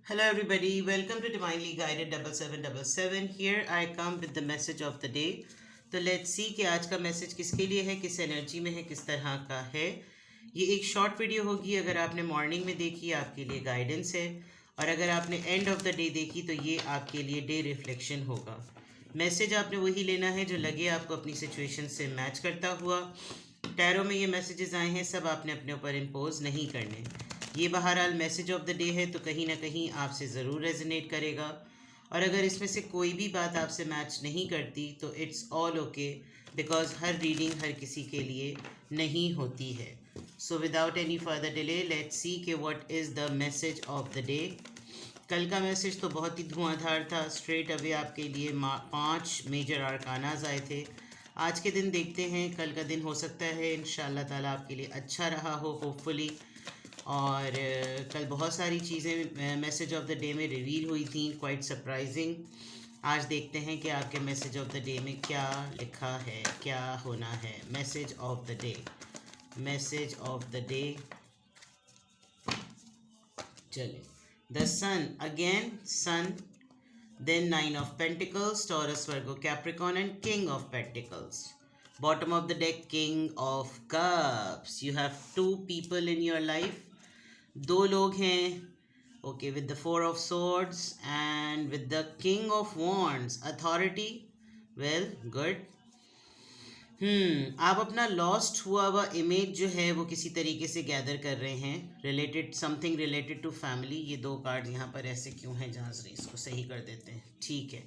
Hello, everybody. Welcome to Divinely Guided 7777. Here I come with the message of the day. तो let's see कि आज का message किसके लिए है, किस एनर्जी में है, किस तरह का है। ये एक शॉर्ट वीडियो होगी। अगर आपने मॉर्निंग में देखी आपके लिए गाइडेंस है, और अगर आपने एंड ऑफ द डे देखी तो ये आपके लिए डे रिफ्लेक्शन होगा। मैसेज आपने वही लेना है जो लगे आपको अपनी सिचुएशन से मैच करता हुआ। टैरो में ये मैसेजेस आए हैं, सब आपने अपने ऊपर इम्पोज नहीं करने। ये बहरहाल मैसेज ऑफ द डे है, तो कहीं ना कहीं आपसे ज़रूर रेजोनेट करेगा। और अगर इसमें से कोई भी बात आपसे मैच नहीं करती तो इट्स ऑल ओके, बिकॉज हर रीडिंग हर किसी के लिए नहीं होती है। So without any further delay let's see के what is the message of the day. कल का मैसेज तो बहुत ही धुआंधार था। स्ट्रेट अवे आपके लिए 5 मेजर आर्कानाज आए थे। आज के दिन देखते हैं, कल का दिन हो सकता है इंशाल्लाह ताला आपके लिए अच्छा रहा हो, होपफुली। और कल बहुत सारी चीज़ें मैसेज ऑफ द डे में रिवील हुई थी, क्वाइट सरप्राइजिंग। आज देखते हैं कि आपके मैसेज ऑफ द डे में क्या लिखा है, क्या होना है। Message of the day, message of the day. चले, the sun again, sun, then nine of pentacles, Taurus, Virgo, Capricorn, and king of pentacles. Bottom of the deck, king of cups. You have two people in your life. दो लोग हैं, okay, with the four of swords and with the king of wands, authority. Well, good. आप अपना lost हुआ हुआ image जो है वो किसी तरीके से गैदर कर रहे हैं, related, something related to family. ये दो कार्ड यहाँ पर ऐसे क्यों हैं, जहाँ से इसको सही कर देते हैं, ठीक है।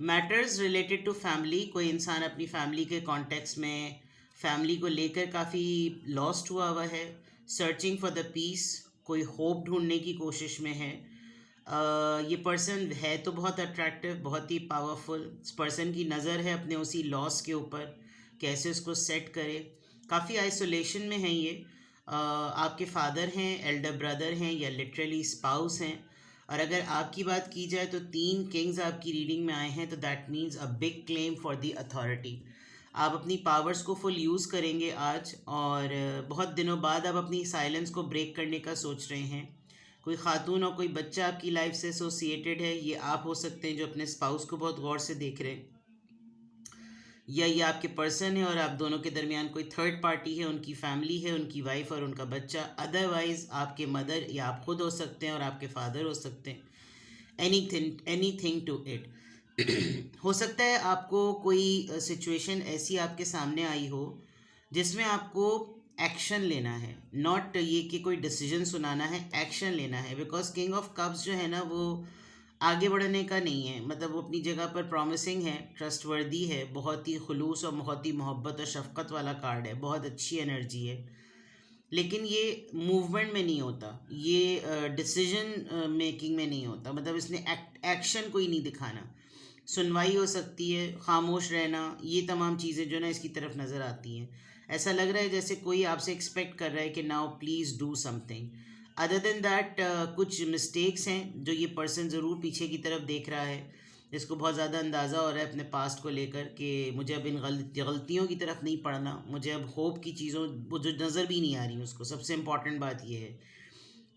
Matters related to family. कोई इंसान अपनी फैमिली के कॉन्टेक्स्ट में फैमिली को लेकर काफ़ी लॉस्ट हुआ हुआ है, सर्चिंग फॉर द पीस, कोई होप ढूंढने की कोशिश में है। ये पर्सन है तो बहुत अट्रैक्टिव, बहुत ही पावरफुल। इस पर्सन की नज़र है अपने उसी लॉस के ऊपर, कैसे उसको सेट करे। काफ़ी आइसोलेशन में है ये। आपके फादर हैं, एल्डर ब्रदर हैं, या लिटरली स्पाउस हैं। और अगर आपकी बात की जाए तो 3 किंग्स आपकी रीडिंग में आए हैं, तो that means a big claim for the authority. आप अपनी पावर्स को फुल यूज़ करेंगे आज, और बहुत दिनों बाद आप अपनी साइलेंस को ब्रेक करने का सोच रहे हैं। कोई खातून और कोई बच्चा आपकी लाइफ से एसोसिएटेड है। ये आप हो सकते हैं जो अपने स्पाउस को बहुत गौर से देख रहे हैं, या ये आपके पर्सन है और आप दोनों के दरमियान कोई थर्ड पार्टी है, उनकी फैमिली है, उनकी वाइफ और उनका बच्चा। अदरवाइज आपके मदर या आप खुद हो सकते हैं और आपके फादर हो सकते हैं। Anything to it. हो सकता है आपको कोई सिचुएशन ऐसी आपके सामने आई हो जिसमें आपको एक्शन लेना है, नॉट ये कि कोई डिसीजन सुनाना है, एक्शन लेना है। बिकॉज किंग ऑफ कप्स जो है ना, वो आगे बढ़ने का नहीं है। मतलब वो अपनी जगह पर प्रॉमिसिंग है, ट्रस्टवर्दी है, बहुत ही खुलूस और बहुत ही मोहब्बत और शफकत वाला कार्ड है, बहुत अच्छी एनर्जी है। लेकिन ये मूवमेंट में नहीं होता, ये डिसीजन मेकिंग में नहीं होता। मतलब इसने एक्शन कोई नहीं दिखाना। सुनवाई हो सकती है, खामोश रहना, ये तमाम चीज़ें जो ना इसकी तरफ नज़र आती हैं। ऐसा लग रहा है जैसे कोई आपसे एक्सपेक्ट कर रहा है कि now please do something. Other than that कुछ मिस्टेक्स हैं जो ये पर्सन ज़रूर पीछे की तरफ देख रहा है। इसको बहुत ज़्यादा अंदाज़ा हो रहा है अपने पास्ट को लेकर कि मुझे अब इन गलतियों की तरफ नहीं पड़ना, मुझे अब होप की चीज़ों वो जो नज़र भी नहीं आ रही उसको। सबसे इम्पॉर्टेंट बात ये है।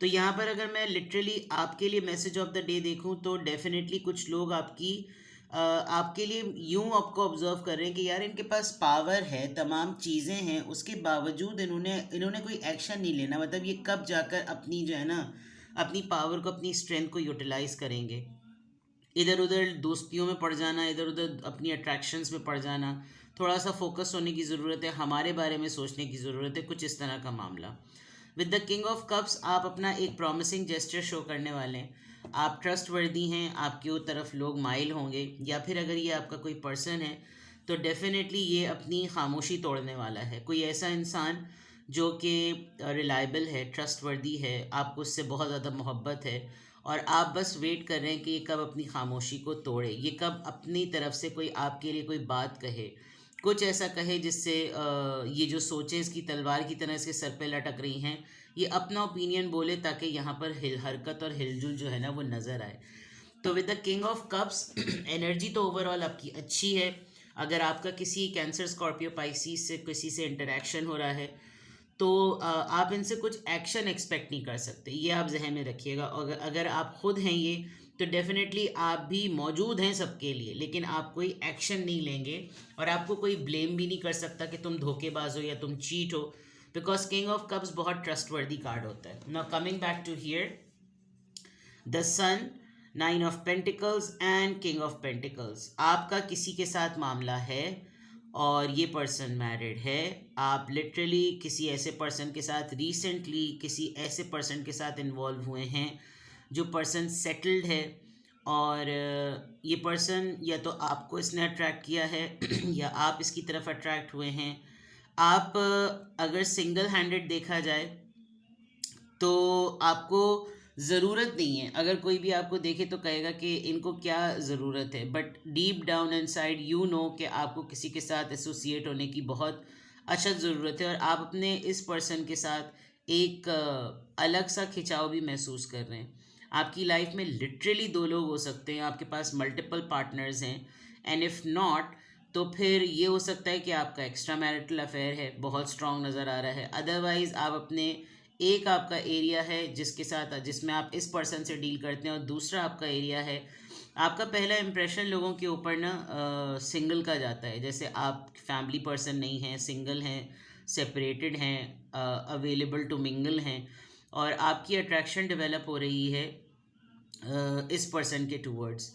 तो यहाँ पर अगर मैं लिटरली आपके लिए मैसेज ऑफ द डे देखूँ तो डेफिनेटली कुछ लोग आपके लिए यूं आपको ऑब्जर्व कर रहे हैं कि यार इनके पास पावर है, तमाम चीज़ें हैं, उसके बावजूद इन्होंने कोई एक्शन नहीं लेना। मतलब ये कब जाकर अपनी जो है ना, अपनी पावर को, अपनी स्ट्रेंथ को यूटिलाइज करेंगे। इधर उधर दोस्तियों में पड़ जाना, इधर उधर अपनी अट्रैक्शंस में पड़ जाना। थोड़ा सा फोकस होने की ज़रूरत है, हमारे बारे में सोचने की ज़रूरत है, कुछ इस तरह का मामला। With the king of cups आप अपना एक प्रॉमिसिंग जेस्चर शो करने वाले हैं। आप ट्रस्ट वर्दी हैं, आपकी तरफ लोग माइल होंगे, या फिर अगर ये आपका कोई पर्सन है तो डेफिनेटली ये अपनी खामोशी तोड़ने वाला है। कोई ऐसा इंसान जो कि रिलायबल है, ट्रस्ट वर्दी है, आपको उससे बहुत ज़्यादा मोहब्बत है, और आप बस वेट कर रहे हैं कि ये कब अपनी खामोशी को तोड़े, ये कब अपनी तरफ से कोई आपके लिए कोई बात कहे, कुछ ऐसा कहे जिससे ये जो सोचें इसकी तलवार की तरह इसके सर पे लटक रही हैं, ये अपना ओपिनियन बोले, ताकि यहाँ पर हरकत और हिलजुल जो है ना वो नज़र आए। तो with the king of cups energy तो ओवरऑल आपकी अच्छी है। अगर आपका किसी कैंसर, स्कॉर्पियो, पाइसिस से किसी से इंटरेक्शन हो रहा है तो आप इनसे कुछ एक्शन एक्सपेक्ट नहीं कर सकते, ये आप जहन में रखिएगा। अगर अगर आप खुद हैं ये, तो डेफिनेटली आप भी मौजूद हैं सबके लिए, लेकिन आप कोई एक्शन नहीं लेंगे और आपको कोई ब्लेम भी नहीं कर सकता कि तुम धोखेबाज हो या तुम चीट हो, बिकॉज किंग ऑफ कप्स बहुत ट्रस्टवर्दी कार्ड होता है। Now coming back to here, the sun, nine of pentacles and king of pentacles. आपका किसी के साथ मामला है और ये पर्सन मैरिड है। आप लिटरली किसी ऐसे पर्सन के साथ रिसेंटली किसी ऐसे पर्सन के साथ इन्वॉल्व हुए हैं जो पर्सन सेटल्ड है, और ये पर्सन या तो आपको इसने अट्रैक्ट किया है या आप इसकी तरफ अट्रैक्ट हुए हैं। आप अगर सिंगल हैंडेड देखा जाए तो आपको ज़रूरत नहीं है, अगर कोई भी आपको देखे तो कहेगा कि इनको क्या ज़रूरत है, but deep down inside you know कि आपको किसी के साथ एसोसिएट होने की बहुत अशद ज़रूरत है, और आप अपने इस पर्सन के साथ एक अलग सा खिंचाव भी महसूस कर रहे हैं। आपकी लाइफ में लिटरली दो लोग हो सकते हैं, आपके पास मल्टीपल पार्टनर्स हैं, एंड इफ़ नॉट तो फिर ये हो सकता है कि आपका एक्स्ट्रा मैरिटल अफेयर है, बहुत स्ट्रॉन्ग नज़र आ रहा है। अदरवाइज़ आप अपने, एक आपका एरिया है जिसके साथ जिसमें आप इस पर्सन से डील करते हैं, और दूसरा आपका एरिया है, आपका पहला इम्प्रेशन लोगों के ऊपर ना सिंगल का जाता है, जैसे आप फैमिली पर्सन नहीं हैं, सिंगल हैं, सेपरेटेड हैं, अवेलेबल टू मिंगल हैं, और आपकी अट्रैक्शन डेवलप हो रही है इस पर्सन के towards.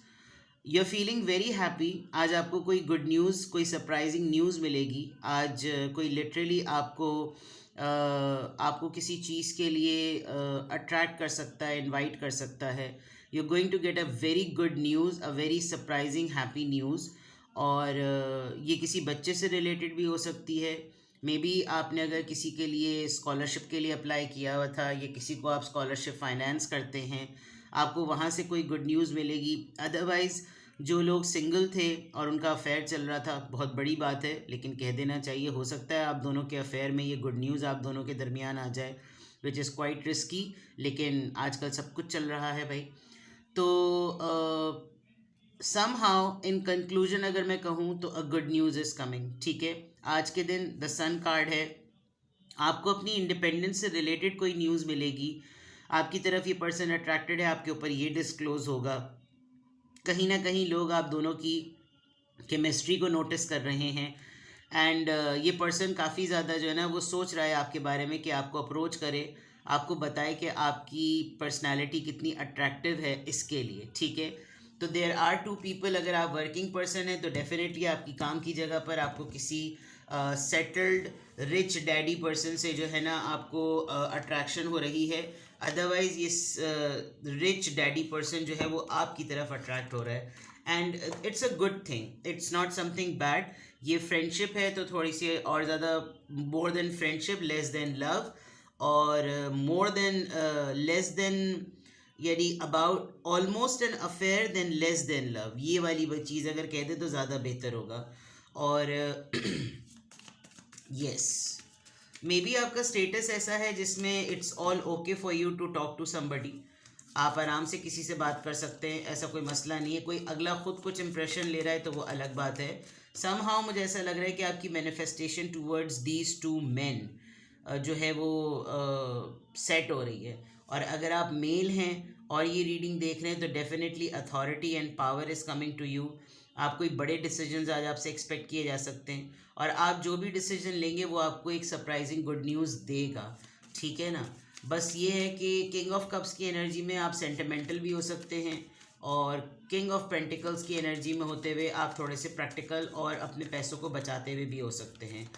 You are feeling very happy. आज आपको कोई गुड न्यूज़, कोई सरप्राइजिंग न्यूज़ मिलेगी। आज कोई लिटरली आपको किसी चीज़ के लिए अट्रैक्ट कर सकता है, इनवाइट कर सकता है। You are going to get a very good news, a very surprising happy news. और ये किसी बच्चे से रिलेटेड भी हो सकती है। मे बी आपने अगर किसी के लिए स्कॉलरशिप के लिए अप्लाई किया हुआ था, या किसी को आप स्कॉलरशिप फाइनेंस करते हैं, आपको वहाँ से कोई गुड न्यूज़ मिलेगी। अदरवाइज़ जो लोग सिंगल थे और उनका अफेयर चल रहा था, बहुत बड़ी बात है, लेकिन कह देना चाहिए, हो सकता है आप दोनों के अफेयर में ये गुड न्यूज़ आप दोनों के दरमियान आ जाए, विच इज़ क्वाइट रिस्की, लेकिन आजकल सब कुछ चल रहा है भाई। तो सम हाउ इन कंक्लूजन अगर मैं कहूँ तो a good news is coming. ठीक है, आज के दिन द सन कार्ड है, आपको अपनी इंडिपेंडेंस से रिलेटेड कोई न्यूज़ मिलेगी, आपकी तरफ ये पर्सन अट्रैक्टेड है, आपके ऊपर ये डिस्क्लोज होगा। कहीं ना कहीं लोग आप दोनों की केमिस्ट्री को नोटिस कर रहे हैं, एंड ये पर्सन काफ़ी ज़्यादा जो है ना वो सोच रहा है आपके बारे में कि आपको अप्रोच करे, आपको बताए कि आपकी पर्सनालिटी कितनी अट्रैक्टिव है इसके लिए। ठीक है, तो देयर आर टू पीपल। अगर आप वर्किंग पर्सन है तो डेफिनेटली आपकी काम की जगह पर आपको किसी सेटल्ड रिच डैडी पर्सन से जो है ना आपको अट्रैक्शन हो रही है। अदरवाइज ये रिच डैडी पर्सन जो है वो आपकी तरफ अट्रैक्ट हो रहा है, and it's a good thing, it's not something bad. ये फ्रेंडशिप है तो थोड़ी सी और ज़्यादा, more than friendship, less than love, और मोर देन लेस देन, यानी about almost an affair than less than love, ये वाली चीज़ अगर कह दे तो ज़्यादा बेहतर होगा। और यस, मे बी आपका स्टेटस ऐसा है जिसमें it's all okay for you to talk to somebody, आप आराम से किसी से बात कर सकते हैं, ऐसा कोई मसला नहीं है। कोई अगला खुद कुछ इंप्रेशन ले रहा है तो वो अलग बात है। समहाउ मुझे ऐसा लग रहा है कि आपकी manifestation towards these two main जो है वो सेट हो रही है। और अगर आप मेल हैं और ये रीडिंग देख रहे हैं तो definitely authority and power is coming to you. आप कोई बड़े डिसीजंस आज आपसे एक्सपेक्ट किए जा सकते हैं, और आप जो भी डिसीजन लेंगे वो आपको एक सरप्राइजिंग गुड न्यूज़ देगा। ठीक है ना, बस ये है कि किंग ऑफ कप्स की एनर्जी में आप सेंटिमेंटल भी हो सकते हैं, और किंग ऑफ पेंटिकल्स की एनर्जी में होते हुए आप थोड़े से प्रैक्टिकल और अपने पैसों को बचाते हुए भी हो सकते हैं।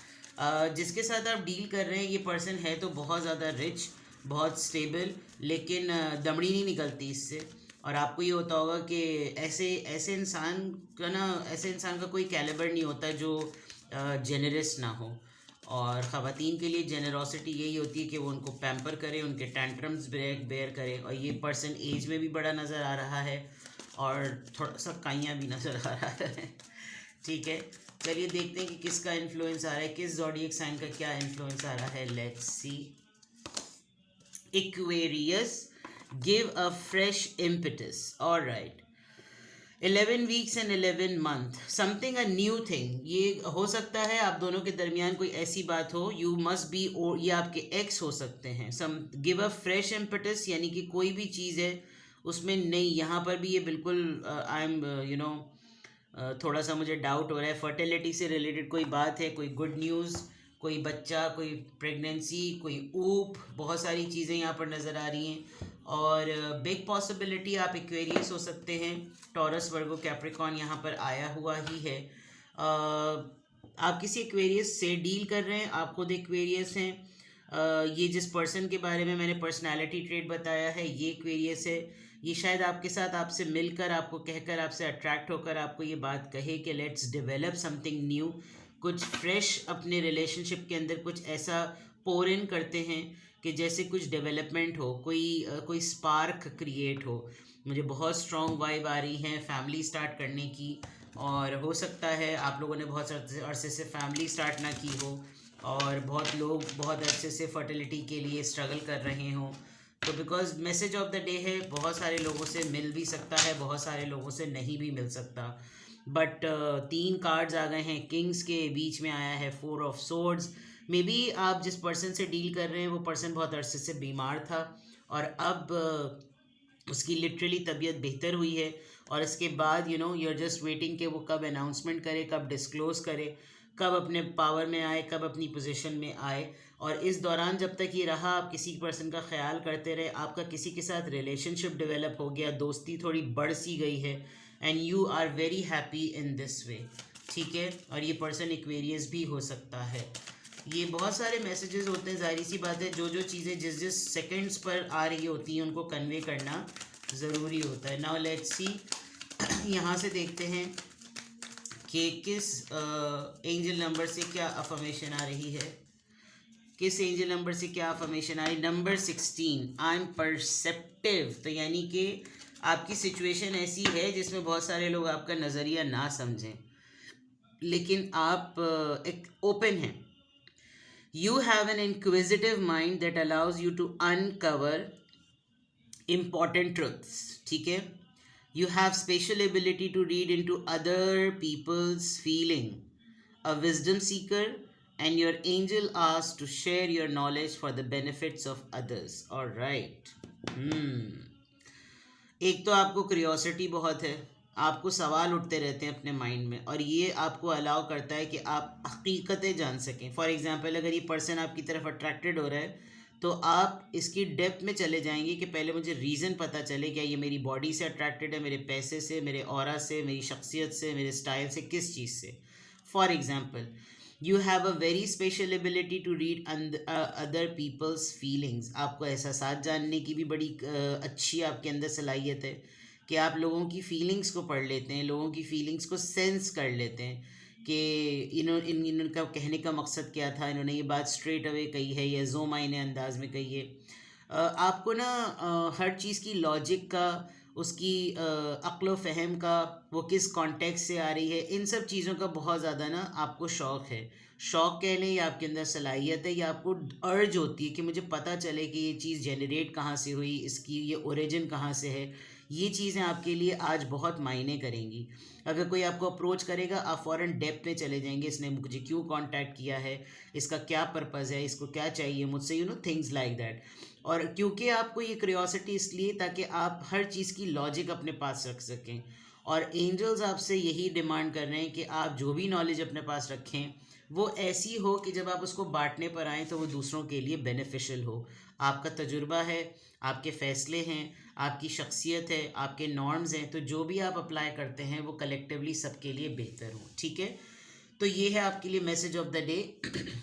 जिसके साथ आप डील कर रहे हैं ये पर्सन है तो बहुत ज़्यादा रिच, बहुत स्टेबल, लेकिन दमड़ी नहीं निकलती इससे। और आपको ये होता होगा कि ऐसे ऐसे इंसान का ना, ऐसे इंसान का कोई कैलिबर नहीं होता जो जेनरस ना हो। और ख़वातीन के लिए जेनरोसिटी यही होती है कि वो उनको पैम्पर करे, उनके टैंट्रम्स बेयर करे। और ये पर्सन एज में भी बड़ा नज़र आ रहा है और थोड़ा सा काइयाँ भी नज़र आ रहा है। ठीक है, चलिए देखते हैं कि किसका इन्फ्लुएंस आ रहा है, किस ज़ोडिएक साइन का क्या इन्फ्लुएंस आ रहा है। Let's see. Aquarius, give a fresh impetus. All right. 11 weeks and 11 month, something a new thing. ये हो सकता है आप दोनों के दरमियान कोई ऐसी बात हो, यू मस्ट बी, और ये आपके एक्स हो सकते हैं। Some give a fresh impetus, यानी कि कोई भी चीज़ है उसमें नहीं, यहाँ पर भी ये बिल्कुल आई एम थोड़ा सा मुझे डाउट हो रहा है, फर्टिलिटी से रिलेटेड कोई बात है, कोई गुड न्यूज़, कोई बच्चा, कोई प्रेगनेंसी, कोई ऊप, बहुत सारी चीज़ें यहाँ पर नज़र आ रही हैं। और बिग पॉसिबिलिटी आप एक्वेरियस हो सकते हैं, टॉरस वर्गो कैप्रिकॉन यहाँ पर आया हुआ ही है। आप किसी एक्वेरियस से डील कर रहे हैं, आप खुद एक्वेरियस हैं। ये जिस पर्सन के बारे में मैंने पर्सनालिटी ट्रेट बताया है, ये एक्वेरियस है। ये शायद आपके साथ आपसे मिलकर, आपको कहकर, आपसे अट्रैक्ट होकर आपको ये बात कहे कि लेट्स डेवलप समथिंग न्यू, कुछ फ्रेश अपने रिलेशनशिप के अंदर कुछ ऐसा पोर इन करते हैं कि जैसे कुछ डेवलपमेंट हो, कोई स्पार्क क्रिएट हो। मुझे बहुत स्ट्रॉन्ग वाइब आ रही है फैमिली स्टार्ट करने की, और हो सकता है आप लोगों ने बहुत अरसे से फैमिली स्टार्ट ना की हो, और बहुत लोग बहुत अरसे से फर्टिलिटी के लिए स्ट्रगल कर रहे हों। तो because message of the day है, बहुत सारे लोगों से मिल भी सकता है, बहुत सारे लोगों से नहीं भी मिल सकता। बट 3 कार्ड्स आ गए हैं किंग्स के, बीच में आया है 4 ऑफ सोर्ड्स। मे बी आप जिस पर्सन से डील कर रहे हैं वो पर्सन बहुत अरसे से बीमार था, और अब उसकी लिटरली तबीयत बेहतर हुई है, और इसके बाद यू आर जस्ट वेटिंग कि वो कब अनाउंसमेंट करे, कब डिस्क्लोज़ करे, कब अपने पावर में आए, कब अपनी पोजीशन में आए। और इस दौरान जब तक ये रहा, आप किसी पर्सन का ख्याल करते रहे, आपका किसी के साथ रिलेशनशिप डेवलप हो गया, दोस्ती थोड़ी बढ़ सी गई है, and you are very happy in this way, ठीक है। और ये पर्सन एक्वेरियस भी हो सकता है। ये बहुत सारे मैसेजेस होते हैं, जाहिर सी बात है, जो जो चीज़ें जिस जिस सेकंड्स पर आ रही होती हैं उनको कन्वे करना ज़रूरी होता है। नाउ लेट्स सी, यहाँ से देखते हैं कि किस एंजल नंबर से क्या अफर्मेशन आ रही है, किस एंजल नंबर से क्या अफर्मेशन आ रही। Number 16, I am perceptive. तो यानी कि आपकी सिचुएशन ऐसी है जिसमें बहुत सारे लोग आपका नज़रिया ना समझें, लेकिन आप एक ओपन हैं। You have an inquisitive mind that allows you to uncover important truths, ठीक है। You have spatial ability to read into other people's feeling, a wisdom seeker, and your angel asks to share your knowledge for the benefits of others. All right. एक तो आपको curiosity बहुत है, आपको सवाल उठते रहते हैं अपने माइंड में, और ये आपको अलाउ करता है कि आप हकीकतें जान सकें। फॉर एग्जांपल, अगर ये पर्सन आपकी तरफ अट्रैक्टेड हो रहा है तो आप इसकी डेप्थ में चले जाएंगे कि पहले मुझे रीज़न पता चले, क्या ये मेरी बॉडी से अट्रैक्टेड है, मेरे पैसे से, मेरे ऑरा से, मेरी शख्सियत से, मेरे स्टाइल से, किस चीज़ से। For example, you have a very special ability to read other people's feelings. आपको एहसासात जानने की भी बड़ी अच्छी आपके अंदर सलाहियत है कि आप लोगों की फीलिंग्स को पढ़ लेते हैं, लोगों की फीलिंग्स को सेंस कर लेते हैं कि इनका कहने का मकसद क्या था, इन्होंने ये बात स्ट्रेट अवे कही है या जो मायने अंदाज में कही है। आपको ना हर चीज़ की लॉजिक का, उसकी अक्ल फ़हम का, वो किस कॉन्टेक्स्ट से आ रही है, इन सब चीज़ों का बहुत ज़्यादा ना आपको शौक़ है। शौक़ कह लें या आपके अंदर सलाहियत है, या आपको अर्ज होती है कि मुझे पता चले कि ये चीज़ जनरेट कहाँ से हुई, इसकी ये ओरिजिन कहाँ से है। ये चीज़ें आपके लिए आज बहुत मायने करेंगी। अगर कोई आपको अप्रोच करेगा, आप फ़ौरन डेप्थ में चले जाएंगे, इसने मुझे क्यों कांटेक्ट किया है, इसका क्या पर्पज़ है, इसको क्या चाहिए मुझसे, थिंग्स लाइक दैट। और क्योंकि आपको ये क्यूरियोसिटी इसलिए ताकि आप हर चीज़ की लॉजिक अपने पास रख सकें, और एंजल्स आपसे यही डिमांड कर रहे हैं कि आप जो भी नॉलेज अपने पास रखें वो ऐसी हो कि जब आप उसको बांटने पर आएँ तो वो दूसरों के लिए बेनिफिशियल हो। आपका तजुर्बा है, आपके फ़ैसले हैं, आपकी शख्सियत है, आपके नॉर्म्स हैं, तो जो भी आप अप्लाई करते हैं वो कलेक्टिवली सबके लिए बेहतर हो, ठीक है। तो ये है आपके लिए मैसेज ऑफ द डे।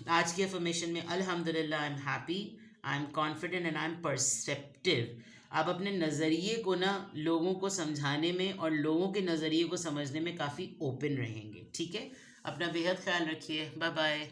आज की अफर्मेशन में, अल्हम्दुलिल्लाह I am happy, I am confident and I am perceptive. आप अपने नज़रिए को ना लोगों को समझाने में और लोगों के नज़रिए को समझने में काफ़ी ओपन रहेंगे, ठीक है। अपना बेहद ख्याल रखिए, बाय बाय।